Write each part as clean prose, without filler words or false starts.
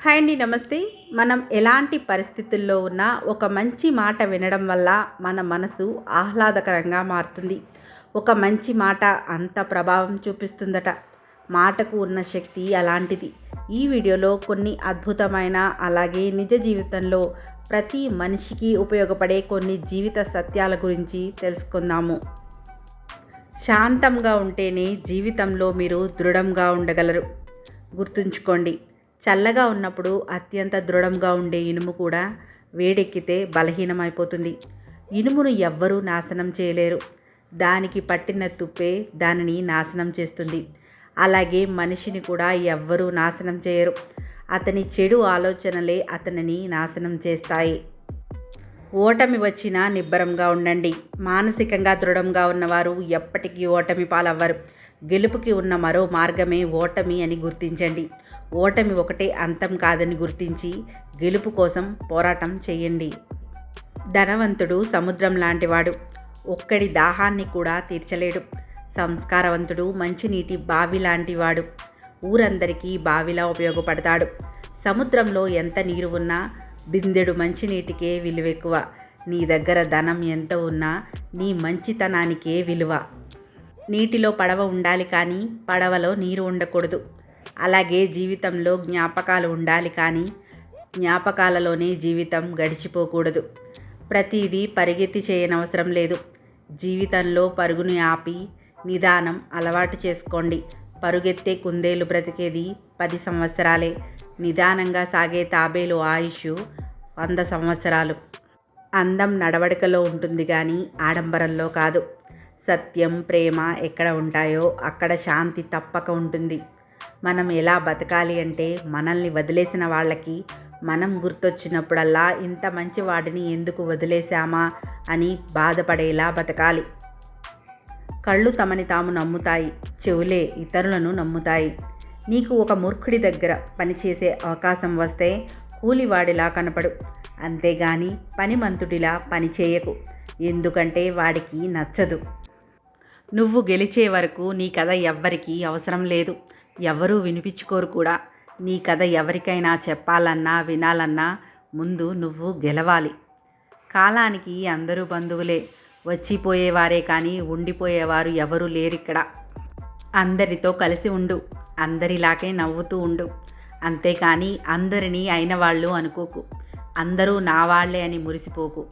Hi అండి, నమస్తే. మనం ఎలాంటి పరిస్థితుల్లో ఉన్నా ఒక మంచి మాట వినడం వల్ల మన మనసు ఆహ్లాదకరంగా మారుతుంది. ఒక మంచి మాట అంత ప్రభావం చూపిస్తుందట. మాటకు ఉన్న శక్తి అలాంటిది. ఈ వీడియోలో కొన్ని అద్భుతమైన, అలాగే నిజ జీవితంలో ప్రతి మనిషికి ఉపయోగపడే కొన్ని జీవిత సత్యాల గురించి తెలుసుకుందాము. శాంతంగా ఉంటేనే జీవితంలో మీరు దృఢంగా ఉండగలరు. గుర్తుంచుకోండి, చల్లగా ఉన్నప్పుడు అత్యంత దృఢంగా ఉండే ఇనుము కూడా వేడెక్కితే బలహీనమైపోతుంది. ఇనుమును ఎవ్వరూ నాశనం చేయలేరు. దానికి పట్టిన తుప్పే దానిని నాశనం చేస్తుంది. అలాగే మనిషిని కూడా ఎవ్వరూ నాశనం చేయరు. అతని చెడు ఆలోచనలే అతనిని నాశనం చేస్తాయి. ఓటమి వచ్చినా నిబ్బరంగా ఉండండి. మానసికంగా దృఢంగా ఉన్నవారు ఎప్పటికీ ఓటమి పాలవ్వరు. గెలుపుకి ఉన్న మరో మార్గమే ఓటమి అని గుర్తించండి. ఓటమి ఒకటే అంతం కాదని గుర్తించి గెలుపు కోసం పోరాటం చేయండి. ధనవంతుడు సముద్రం లాంటివాడు. ఒక్కడి దాహాన్ని కూడా తీర్చలేడు. సంస్కారవంతుడు మంచినీటి బావి లాంటివాడు. ఊరందరికీ బావిలా ఉపయోగపడతాడు. సముద్రంలో ఎంత నీరు ఉన్నా బిందెడు మంచినీటికే విలువెక్కువ. నీ దగ్గర ధనం ఎంత ఉన్నా నీ మంచితనానికే విలువ. నీటిలో పడవ ఉండాలి, కానీ పడవలో నీరు ఉండకూడదు. అలాగే జీవితంలో జ్ఞాపకాలు ఉండాలి, కానీ జ్ఞాపకాలలోనే జీవితం గడిచిపోకూడదు. ప్రతిదీ పరిగెత్తి చేయనవసరం లేదు. జీవితంలో పరుగుని ఆపి నిదానం అలవాటు చేసుకోండి. పరుగెత్తే కుందేలు బ్రతికేది 10 సంవత్సరాలే. నిదానంగా సాగే తాబేలు ఆయుష్ 100 సంవత్సరాలు. అందం నడవడికలో ఉంటుంది, కానీ ఆడంబరంలో కాదు. సత్యం, ప్రేమ ఎక్కడ ఉంటాయో అక్కడ శాంతి తప్పక ఉంటుంది. మనం ఎలా బతకాలి అంటే, మనల్ని వదిలేసిన వాళ్ళకి మనం గుర్తొచ్చినప్పుడల్లా ఇంత మంచి వాడిని ఎందుకు వదిలేశామా అని బాధపడేలా బతకాలి. కళ్ళు తమని తాము నమ్ముతాయి, చెవులే ఇతరులను నమ్ముతాయి. నీకు ఒక మూర్ఖుడి దగ్గర పనిచేసే అవకాశం వస్తే కూలివాడిలా కనపడు. అంతేగాని పనిమంతుడిలా పనిచేయకు. ఎందుకంటే వాడికి నచ్చదు. నువ్వు గెలిచే వరకు నీ కథ ఎవ్వరికీ అవసరం లేదు. ఎవరూ వినిపించుకోరు కూడా. నీ కథ ఎవరికైనా చెప్పాలన్నా వినాలన్నా ముందు నువ్వు గెలవాలి. కాలానికి అందరూ బంధువులే. వచ్చిపోయేవారే కానీ ఉండిపోయేవారు ఎవరూ లేరిక్కడ. అందరితో కలిసి ఉండు. అందరిలాగే నవ్వుతూ ఉండు. అంతేకాని అందరినీ అయిన వాళ్ళు అనుకోకు. అందరూ నా వాళ్లే అని మురిసిపోకు.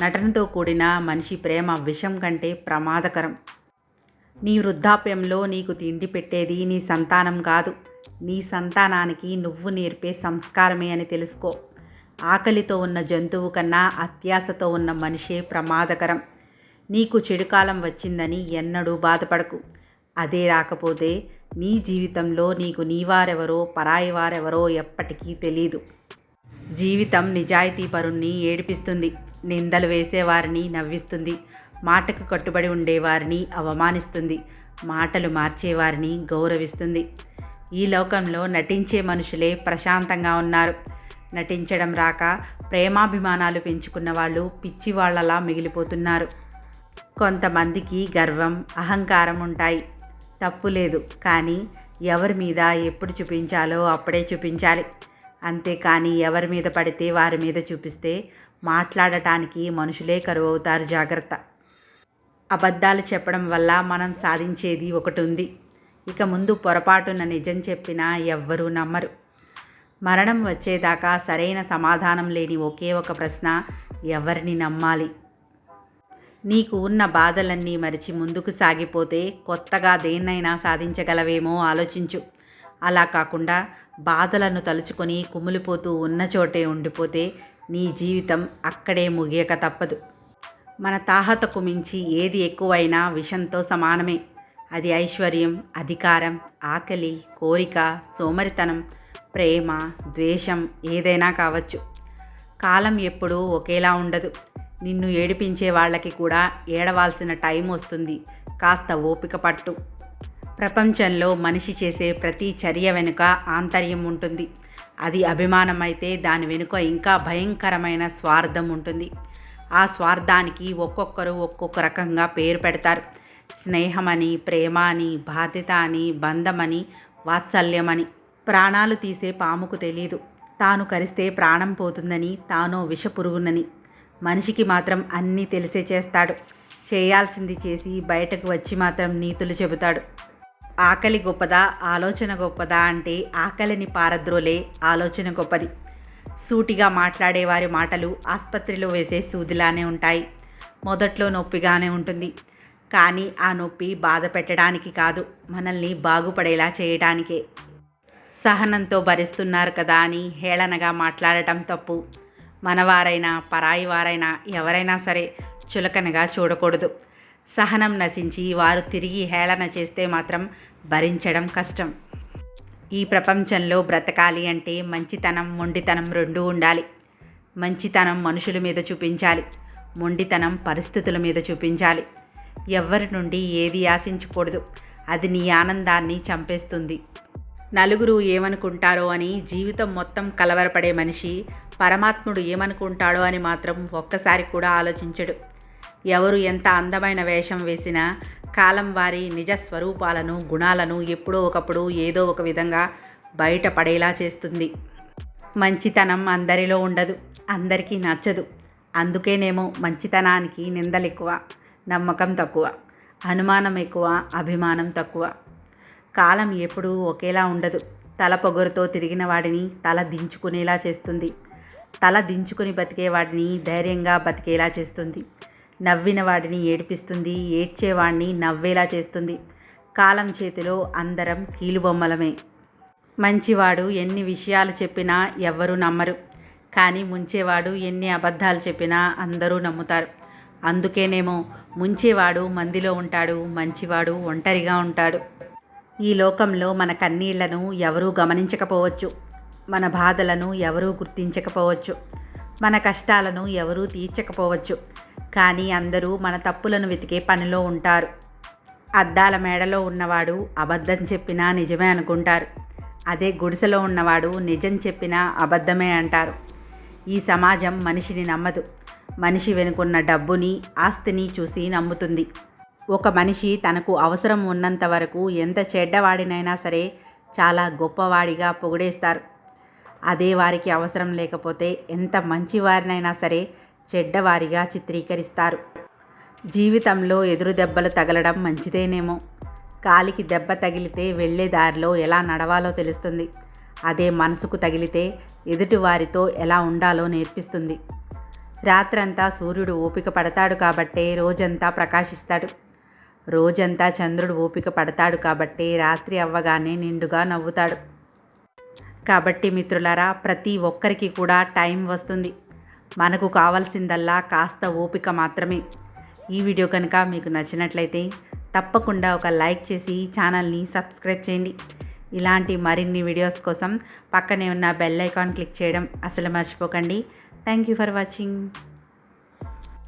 నటనతో కూడిన మనిషి ప్రేమ విషం కంటే ప్రమాదకరం. నీ వృద్ధాప్యంలో నీకు తిండి పెట్టేది నీ సంతానం కాదు, నీ సంతానానికి నువ్వు నేర్పే సంస్కారమే అని తెలుసుకో. ఆకలితో ఉన్న జంతువు కన్నా అత్యాశతో ఉన్న మనిషే ప్రమాదకరం. నీకు చెడుకాలం వచ్చిందని ఎన్నడూ బాధపడకు. అదే రాకపోతే నీ జీవితంలో నీకు నీవారెవరో పరాయి వారెవరో ఎప్పటికీ తెలీదు. జీవితం నిజాయితీపరుణ్ణి ఏడిపిస్తుంది. నిందలు వేసేవారిని నవ్విస్తుంది. మాటకు కట్టుబడి ఉండేవారిని అవమానిస్తుంది. మాటలు మార్చేవారిని గౌరవిస్తుంది. ఈ లోకంలో నటించే మనుషులే ప్రశాంతంగా ఉన్నారు. నటించడం రాక ప్రేమాభిమానాలు పెంచుకున్న వాళ్ళు పిచ్చివాళ్లలా మిగిలిపోతున్నారు. కొంతమందికి గర్వం, అహంకారం ఉంటాయి. తప్పులేదు, కానీ ఎవరి మీద ఎప్పుడు చూపించాలో అప్పుడే చూపించాలి. అంతేకాని ఎవరి మీద పడితే వారి మీద చూపిస్తే మాట్లాడటానికి మనుషులే కరువవుతారు. జాగ్రత్త. అబద్ధాలు చెప్పడం వల్ల మనం సాధించేది ఒకటి ఉంది. ఇక ముందు పొరపాటున నిజం చెప్పినా ఎవ్వరూ నమ్మరు. మరణం వచ్చేదాకా సరైన సమాధానం లేని ఒకే ఒక ప్రశ్న, ఎవరిని నమ్మాలి? నీకు ఉన్న బాధలన్నీ మరిచి ముందుకు సాగిపోతే కొత్తగా దేన్నైనా సాధించగలవేమో ఆలోచించు. అలా కాకుండా బాధలను తలుచుకొని కుమిలిపోతూ ఉన్న చోటే ఉండిపోతే నీ జీవితం అక్కడే ముగియక తప్పదు. మన తాహతకు మించి ఏది ఎక్కువైనా విషంతో సమానమే. అది ఐశ్వర్యం, అధికారం, ఆకలి, కోరిక, సోమరితనం, ప్రేమ, ద్వేషం ఏదైనా కావచ్చు. కాలం ఎప్పుడూ ఒకేలా ఉండదు. నిన్ను ఏడిపించే వాళ్ళకి కూడా ఏడవాల్సిన టైం వస్తుంది. కాస్త ఓపిక పట్టు. ప్రపంచంలో మనిషి చేసే ప్రతి చర్య వెనుక ఆంతర్యం ఉంటుంది. అది అభిమానం అయితే దాని వెనుక ఇంకా భయంకరమైన స్వార్థం ఉంటుంది. ఆ స్వార్థానికి ఒక్కొక్కరు ఒక్కొక్క రకంగా పేరు పెడతారు. స్నేహమని, ప్రేమ అని, బాధ్యత అని, బంధమని, వాత్సల్యమని. ప్రాణాలు తీసే పాముకు తెలీదు తాను కరిస్తే ప్రాణం పోతుందని, తానో విషపురుగునని. మనిషికి మాత్రం అన్నీ తెలిసే చేస్తాడు. చేయాల్సింది చేసి బయటకు వచ్చి మాత్రం నీతులు చెబుతాడు. ఆకలి గొప్పదా, ఆలోచన గొప్పదా అంటే ఆకలిని పారద్రోలే ఆలోచన గొప్పది. సూటిగా మాట్లాడేవారి మాటలు ఆసుపత్రిలో వేసే సూదిలానే ఉంటాయి. మొదట్లో నొప్పిగానే ఉంటుంది, కానీ ఆ నొప్పి బాధ పెట్టడానికి కాదు, మనల్ని బాగుపడేలా చేయడానికే. సహనంతో భరిస్తున్నారు కదా అని హేళనగా మాట్లాడటం తప్పు. మనవారైనా పరాయి వారైనా ఎవరైనా సరే చులకనగా చూడకూడదు. సహనం నశించి వారు తిరిగి హేళన చేస్తే మాత్రం భరించడం కష్టం. ఈ ప్రపంచంలో బ్రతకాలి అంటే మంచితనం, మొండితనం రెండూ ఉండాలి. మంచితనం మనుషుల మీద చూపించాలి, మొండితనం పరిస్థితుల మీద చూపించాలి. ఎవ్వరి నుండి ఏది ఆశించకూడదు, అది నీ ఆనందాన్ని చంపేస్తుంది. నలుగురు ఏమనుకుంటారో అని జీవితం మొత్తం కలవరపడే మనిషి పరమాత్ముడు ఏమనుకుంటాడో అని మాత్రం ఒక్కసారి కూడా ఆలోచించడు. ఎవరు ఎంత అందమైన వేషం వేసినా కాలం వారి నిజ స్వరూపాలను, గుణాలను ఎప్పుడో ఒకప్పుడు ఏదో ఒక విధంగా బయటపడేలా చేస్తుంది. మంచితనం అందరిలో ఉండదు, అందరికీ నచ్చదు. అందుకేనేమో మంచితనానికి నిందలు ఎక్కువ, నమ్మకం తక్కువ, అనుమానం ఎక్కువ, అభిమానం తక్కువ. కాలం ఎప్పుడూ ఒకేలా ఉండదు. తల పొగరుతో తిరిగిన వాడిని తల దించుకునేలా చేస్తుంది, తల దించుకుని బతికేవాడిని ధైర్యంగా బతికేలా చేస్తుంది. నవ్విన వాడిని ఏడిపిస్తుంది, ఏడ్చేవాడిని నవ్వేలా చేస్తుంది. కాలం చేతిలో అందరం కీలుబొమ్మలమే. మంచివాడు ఎన్ని విషయాలు చెప్పినా ఎవ్వరూ నమ్మరు, కానీ ముంచేవాడు ఎన్ని అబద్ధాలు చెప్పినా అందరూ నమ్ముతారు. అందుకేనేమో ముంచేవాడు మందిలో ఉంటాడు, మంచివాడు ఒంటరిగా ఉంటాడు. ఈ లోకంలో మన కన్నీళ్లను ఎవరూ గమనించకపోవచ్చు, మన బాధలను ఎవరూ గుర్తించకపోవచ్చు, మన కష్టాలను ఎవరూ తీర్చకపోవచ్చు, కానీ అందరూ మన తప్పులను వెతికే పనిలో ఉంటారు. అద్దాల మేడలో ఉన్నవాడు అబద్ధం చెప్పినా నిజమే అనుకుంటారు, అదే గుడిసెలో ఉన్నవాడు నిజం చెప్పినా అబద్ధమే అంటారు. ఈ సమాజం మనిషిని నమ్మదు, మనిషి వెనుకున్న డబ్బుని, ఆస్తిని చూసి నమ్ముతుంది. ఒక మనిషి తనకు అవసరం ఉన్నంత వరకు ఎంత చెడ్డవాడినైనా సరే చాలా గొప్పవాడిగా పొగిడేస్తారు. అదే వారికి అవసరం లేకపోతే ఎంత మంచివారినైనా సరే చెడ్డవారిగా చిత్రీకరిస్తారు. జీవితంలో ఎదురు దెబ్బలు తగలడం మంచిదేనేమో. కాలికి దెబ్బ తగిలితే వెళ్ళే దారిలో ఎలా నడవాలో తెలుస్తుంది. అదే మనసుకు తగిలితే ఎదుటివారితో ఎలా ఉండాలో నేర్పిస్తుంది. రాత్రంతా సూర్యుడు ఓపిక పడతాడు కాబట్టే రోజంతా ప్రకాశిస్తాడు. రోజంతా చంద్రుడు ఓపిక పడతాడు కాబట్టే రాత్రి అవ్వగానే నిండుగా నవ్వుతాడు. కాబట్టి మిత్రులారా, ప్రతి ఒక్కరికి కూడా టైం వస్తుంది. మనకు కావాల్సిందల్లా కాస్త ఓపిక మాత్రమే. ఈ వీడియో కనుక మీకు నచ్చినట్లయితే తప్పకుండా ఒక లైక్ చేసి ఛానల్ని సబ్స్క్రైబ్ చేయండి. ఇలాంటి మరిన్ని వీడియోస్ కోసం పక్కనే ఉన్న బెల్ ఐకాన్ క్లిక్ చేయడం అసలు మర్చిపోకండి. Thank you for watching.